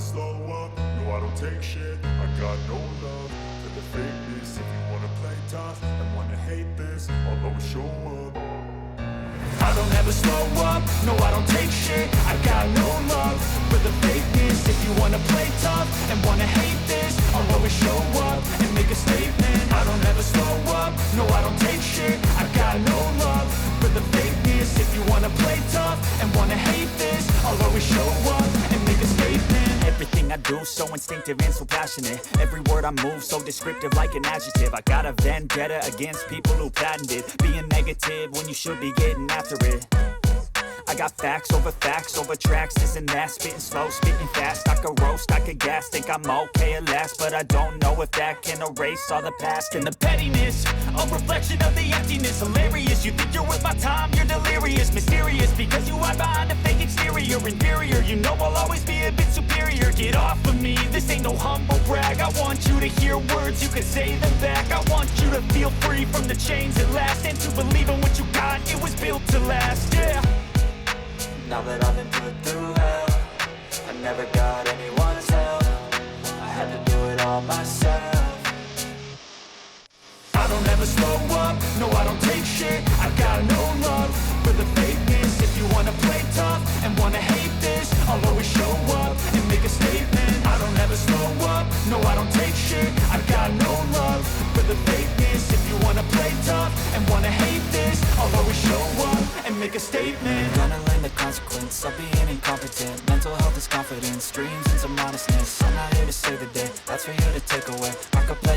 slow up, no I don't take shit. I got no love for the fakeness. If you wanna play tough and wanna hate this, I'll always show up. I don't ever slow up, no I don't take shit. I got no love for the fakeness. If you wanna play tough and wanna hate this, I'll always show up and make a statement. I don't ever slow up, no I don't take shit. I got no love for the fakeness. If you wanna play tough and wanna hate this, I'll always show up and make a statement. Everything I do so instinctive and so passionate. Every word I move so descriptive like an adjective. I got a vendetta against people who patented being negative when you should be getting after it. I got facts over tracks, this and that. Spitting slow, spitting fast. I could roast, I could gas. Think I'm okay at last, but I don't know if that can erase all the past. And the pettiness, a reflection of the emptiness. Hilarious, you think you're worth my time, you're delirious. Mysterious, because you hide behind a fake exterior. Inferior, you know I'll always be a bit superior. Get off of me, this ain't no humble brag. I want you to hear words, you can say them back. I want you to feel free from the chains at last, and to believe in what you got, it was built to last, yeah. Now that I've been put through hell, I never got anyone's help. I had to do it all myself. I don't ever slow up, no I don't take shit. I got no love for the fakeness. If you wanna play tough and wanna hate this, I'll always show up and make a statement. I don't ever slow up, no I don't take shit. I got no love for the fakeness. If you wanna play tough and wanna hate this, I'll always show up and make a statement. Gonna learn the consequence of being incompetent. Mental health is confidence, dreams and some modestness. I'm not here to save the day, that's for you to take away. I could play